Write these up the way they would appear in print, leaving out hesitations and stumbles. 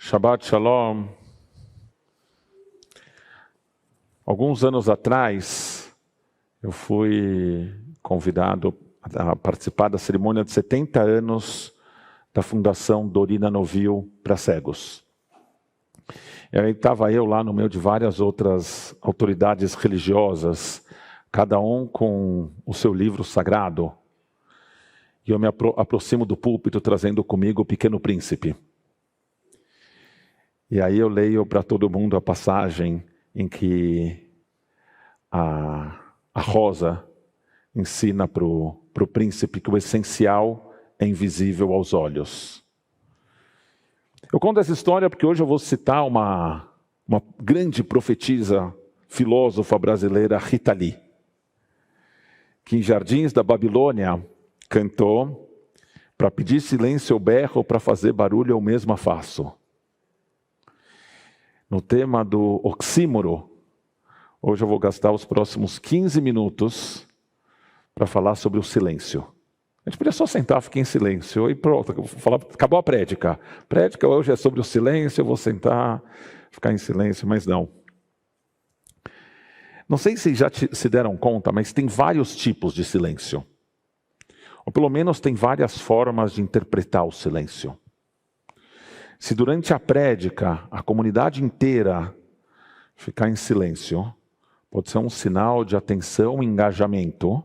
Shabbat Shalom. Alguns anos atrás, eu fui convidado a participar da cerimônia de 70 anos da Fundação Dorina Novil para Cegos. E aí estava eu lá no meio de várias outras autoridades religiosas, cada um com o seu livro sagrado. E eu me aproximo do púlpito trazendo comigo o Pequeno Príncipe. E aí eu leio para todo mundo a passagem em que a Rosa ensina para o príncipe que o essencial é invisível aos olhos. Eu conto essa história porque hoje eu vou citar uma grande profetisa, filósofa brasileira, Rita Lee, que em Jardins da Babilônia cantou: para pedir silêncio eu berro, para fazer barulho eu mesma faço. No tema do oxímoro, hoje eu vou gastar os próximos 15 minutos para falar sobre o silêncio. A gente podia só sentar, ficar em silêncio e pronto, acabou a prédica. A prédica hoje é sobre o silêncio, eu vou sentar, ficar em silêncio, mas não. Não sei se já se deram conta, mas tem vários tipos de silêncio. Ou pelo menos tem várias formas de interpretar o silêncio. Se durante a prédica a comunidade inteira ficar em silêncio, pode ser um sinal de atenção e engajamento,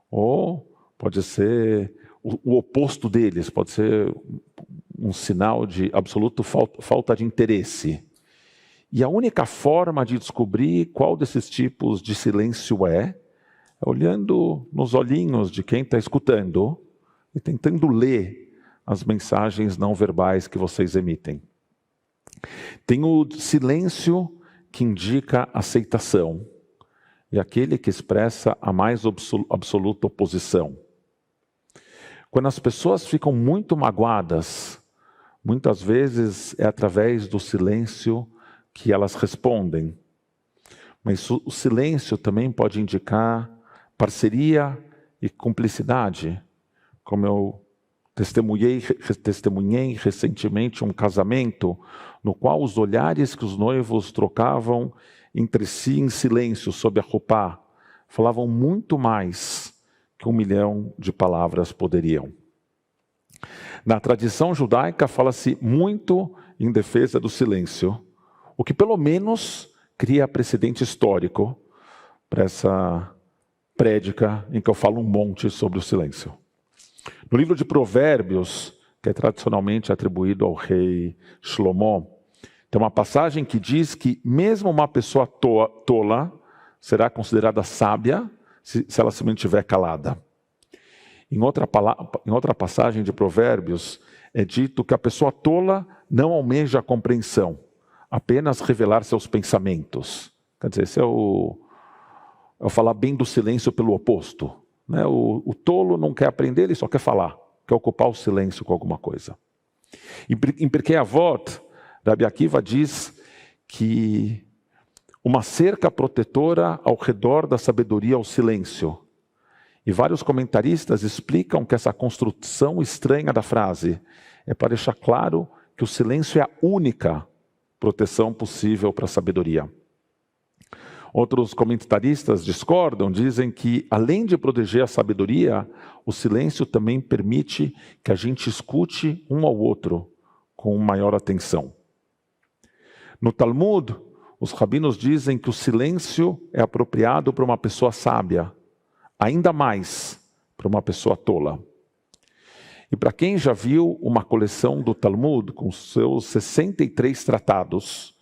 ou pode ser o oposto deles, pode ser um sinal de absoluta falta de interesse. E a única forma de descobrir qual desses tipos de silêncio é olhando nos olhinhos de quem está escutando e tentando ler as mensagens não verbais que vocês emitem. Tem o silêncio que indica aceitação, e aquele que expressa a mais absoluta oposição. Quando as pessoas ficam muito magoadas, muitas vezes é através do silêncio que elas respondem. Mas o silêncio também pode indicar parceria e cumplicidade, como eu testemunhei recentemente um casamento no qual os olhares que os noivos trocavam entre si em silêncio sob a roupa falavam muito mais que 1 milhão de palavras poderiam. Na tradição judaica fala-se muito em defesa do silêncio, o que pelo menos cria precedente histórico para essa prédica em que eu falo um monte sobre o silêncio. No livro de Provérbios, que é tradicionalmente atribuído ao rei Shlomo, tem uma passagem que diz que mesmo uma pessoa tola será considerada sábia se ela se mantiver calada. Em outra passagem de Provérbios, é dito que a pessoa tola não almeja a compreensão, apenas revelar seus pensamentos. Quer dizer, esse é o falar bem do silêncio pelo oposto. Né? O tolo não quer aprender, ele só quer falar, quer ocupar o silêncio com alguma coisa. Em Pirkei Avot, Rabi Akiva diz que uma cerca protetora ao redor da sabedoria é o silêncio. E vários comentaristas explicam que essa construção estranha da frase é para deixar claro que o silêncio é a única proteção possível para a sabedoria. Outros comentaristas discordam, dizem que, além de proteger a sabedoria, o silêncio também permite que a gente escute um ao outro com maior atenção. No Talmud, os rabinos dizem que o silêncio é apropriado para uma pessoa sábia, ainda mais para uma pessoa tola. E para quem já viu uma coleção do Talmud com seus 63 tratados,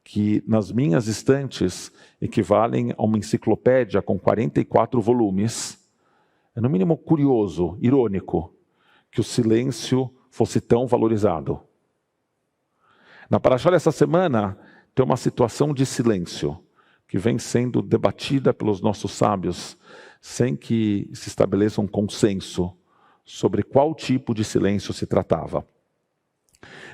que nas minhas estantes equivalem a uma enciclopédia com 44 volumes, é no mínimo curioso, irônico, que o silêncio fosse tão valorizado. Na Parashá dessa semana, tem uma situação de silêncio, que vem sendo debatida pelos nossos sábios, sem que se estabeleça um consenso sobre qual tipo de silêncio se tratava.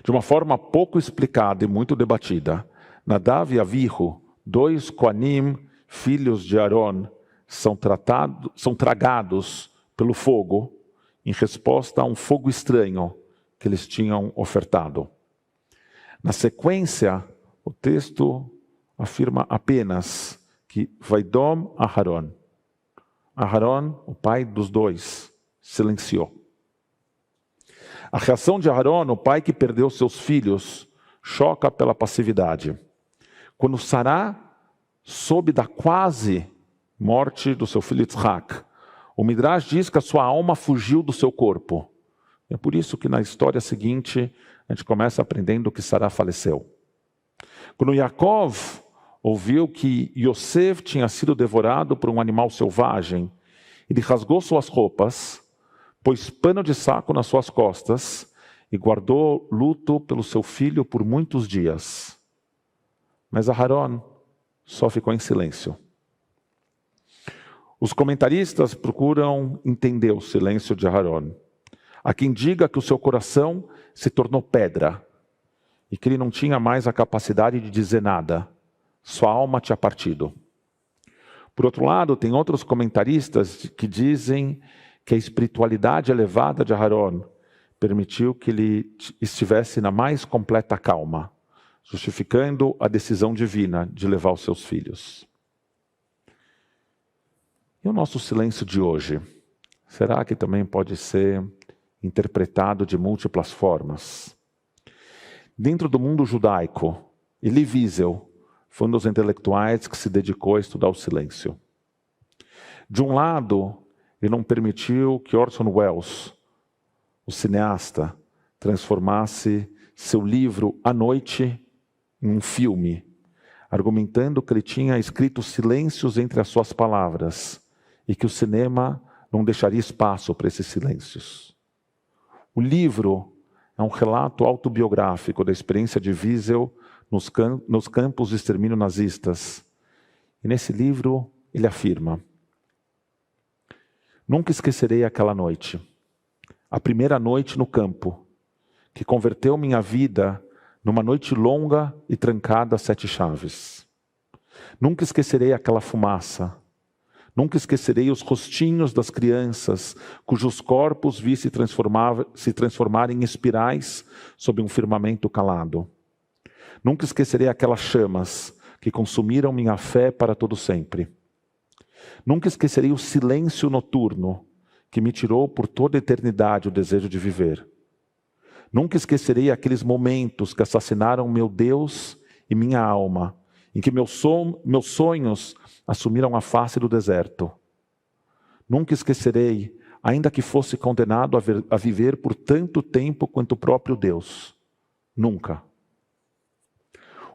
De uma forma pouco explicada e muito debatida, Nadav e Avihu, 2 Koanim, filhos de Aaron, são tragados pelo fogo em resposta a um fogo estranho que eles tinham ofertado. Na sequência, o texto afirma apenas que Vaidom Aharon. Aharon, o pai dos dois, silenciou. A reação de Aharon, o pai que perdeu seus filhos, choca pela passividade. Quando Sará soube da quase morte do seu filho Yitzhak, o Midrash diz que a sua alma fugiu do seu corpo. É por isso que na história seguinte a gente começa aprendendo que Sará faleceu. Quando Yaakov ouviu que Yosef tinha sido devorado por um animal selvagem, ele rasgou suas roupas, pôs pano de saco nas suas costas e guardou luto pelo seu filho por muitos dias. Mas Aharon só ficou em silêncio. Os comentaristas procuram entender o silêncio de Aharon. Há quem diga que o seu coração se tornou pedra e que ele não tinha mais a capacidade de dizer nada. Sua alma tinha partido. Por outro lado, tem outros comentaristas que dizem que a espiritualidade elevada de Aharon permitiu que ele estivesse na mais completa calma, justificando a decisão divina de levar os seus filhos. E o nosso silêncio de hoje? Será que também pode ser interpretado de múltiplas formas? Dentro do mundo judaico, Elie Wiesel foi um dos intelectuais que se dedicou a estudar o silêncio. De um lado, ele não permitiu que Orson Welles, o cineasta, transformasse seu livro A Noite em um filme, argumentando que ele tinha escrito silêncios entre as suas palavras e que o cinema não deixaria espaço para esses silêncios. O livro é um relato autobiográfico da experiência de Wiesel nos campos de extermínio nazistas. E nesse livro ele afirma: nunca esquecerei aquela noite, a primeira noite no campo, que converteu minha vida numa noite longa e trancada a 7 chaves. Nunca esquecerei aquela fumaça. Nunca esquecerei os rostinhos das crianças, cujos corpos vi se transformar em espirais sob um firmamento calado. Nunca esquecerei aquelas chamas que consumiram minha fé para todo sempre. Nunca esquecerei o silêncio noturno que me tirou por toda a eternidade o desejo de viver. Nunca esquecerei aqueles momentos que assassinaram meu Deus e minha alma, em que meus sonhos assumiram a face do deserto. Nunca esquecerei, ainda que fosse condenado a viver por tanto tempo quanto o próprio Deus. Nunca.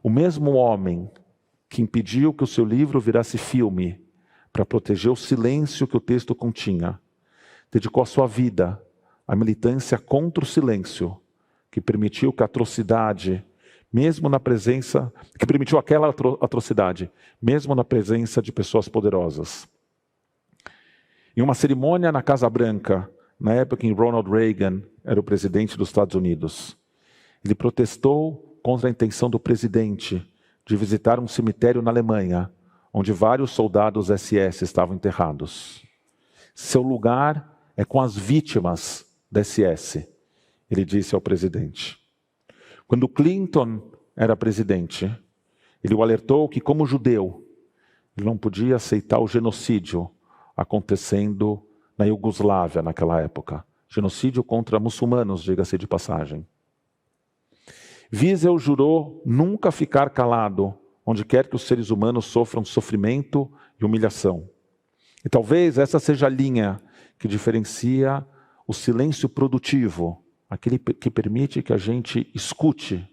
O mesmo homem que impediu que o seu livro virasse filme para proteger o silêncio que o texto continha, dedicou a sua vida à militância contra o silêncio, que permitiu que a atrocidade, mesmo na presença, que permitiu aquela atrocidade, mesmo na presença de pessoas poderosas. Em uma cerimônia na Casa Branca, na época em que Ronald Reagan era o presidente dos Estados Unidos, ele protestou contra a intenção do presidente de visitar um cemitério na Alemanha, onde vários soldados SS estavam enterrados. Seu lugar é com as vítimas da SS, ele disse ao presidente. Quando Clinton era presidente, ele o alertou que, como judeu, ele não podia aceitar o genocídio acontecendo na Iugoslávia naquela época. Genocídio contra muçulmanos, diga-se de passagem. Wiesel jurou nunca ficar calado onde quer que os seres humanos sofram sofrimento e humilhação. E talvez essa seja a linha que diferencia o silêncio produtivo, aquele que permite que a gente escute,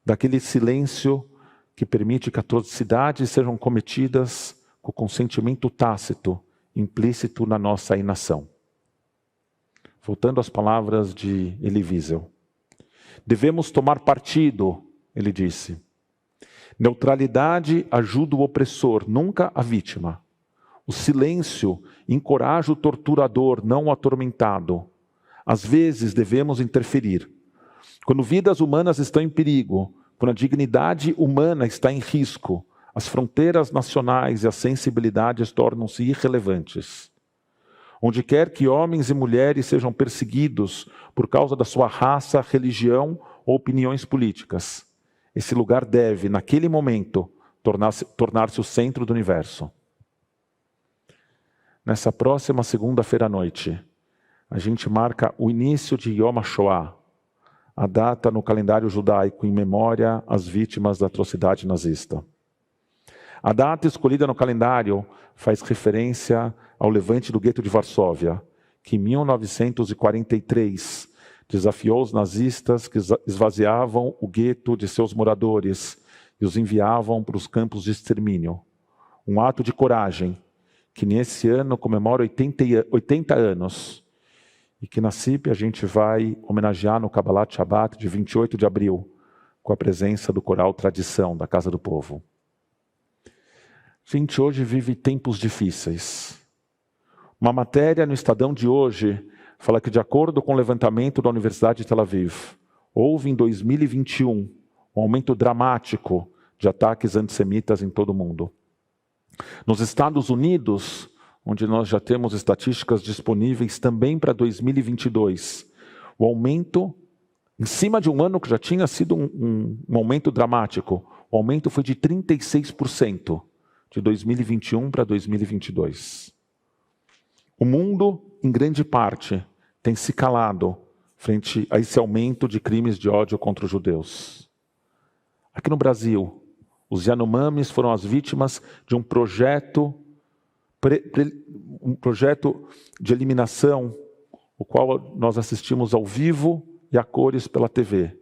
daquele silêncio que permite que atrocidades sejam cometidas com consentimento tácito, implícito na nossa inação. Voltando às palavras de Elie Wiesel. Devemos tomar partido, ele disse. Neutralidade ajuda o opressor, nunca a vítima. O silêncio encoraja o torturador, não o atormentado. Às vezes devemos interferir. Quando vidas humanas estão em perigo, quando a dignidade humana está em risco, as fronteiras nacionais e as sensibilidades tornam-se irrelevantes. Onde quer que homens e mulheres sejam perseguidos por causa da sua raça, religião ou opiniões políticas. Esse lugar deve, naquele momento, tornar-se o centro do universo. Nessa próxima segunda-feira à noite, a gente marca o início de Yom HaShoah, a data no calendário judaico em memória às vítimas da atrocidade nazista. A data escolhida no calendário faz referência ao levante do gueto de Varsóvia, que em 1943 desafiou os nazistas que esvaziavam o gueto de seus moradores e os enviavam para os campos de extermínio. Um ato de coragem que nesse ano comemora 80 anos e que na CIP a gente vai homenagear no Kabbalat Shabbat de 28 de abril, com a presença do coral Tradição da Casa do Povo. A gente hoje vive tempos difíceis. Uma matéria no Estadão de hoje fala que, de acordo com o levantamento da Universidade de Tel Aviv, houve em 2021 um aumento dramático de ataques antissemitas em todo o mundo. Nos Estados Unidos, onde nós já temos estatísticas disponíveis também para 2022, o aumento, em cima de um ano que já tinha sido um aumento dramático, o aumento foi de 36%. De 2021 para 2022. O mundo, em grande parte, tem se calado frente a esse aumento de crimes de ódio contra os judeus. Aqui no Brasil, os Yanomamis foram as vítimas de um projeto de eliminação, o qual nós assistimos ao vivo e a cores pela TV.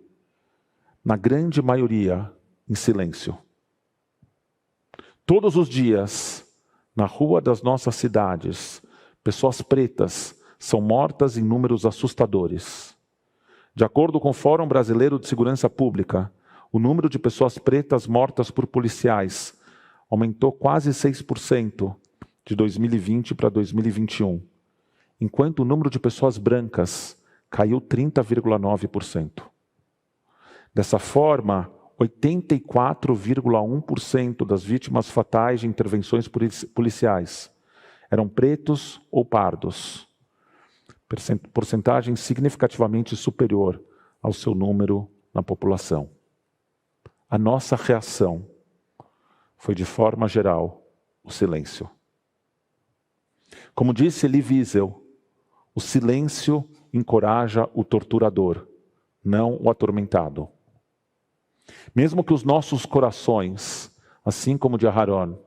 Na grande maioria, em silêncio. Todos os dias, na rua das nossas cidades, pessoas pretas são mortas em números assustadores. De acordo com o Fórum Brasileiro de Segurança Pública, o número de pessoas pretas mortas por policiais aumentou quase 6% de 2020 para 2021, enquanto o número de pessoas brancas caiu 30,9%. Dessa forma, 84,1% das vítimas fatais de intervenções policiais eram pretos ou pardos, porcentagem significativamente superior ao seu número na população. A nossa reação foi, de forma geral, o silêncio. Como disse Elie Wiesel, o silêncio encoraja o torturador, não o atormentado. Mesmo que os nossos corações, assim como o de Aharon,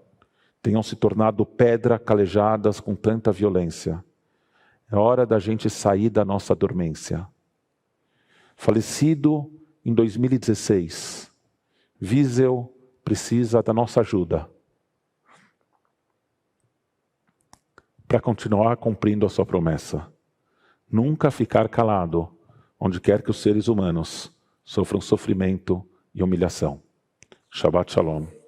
tenham se tornado pedra calejadas com tanta violência, é hora da gente sair da nossa dormência. Falecido em 2016, Wiesel precisa da nossa ajuda para continuar cumprindo a sua promessa. Nunca ficar calado, onde quer que os seres humanos sofram sofrimento e humilhação. Shabbat Shalom.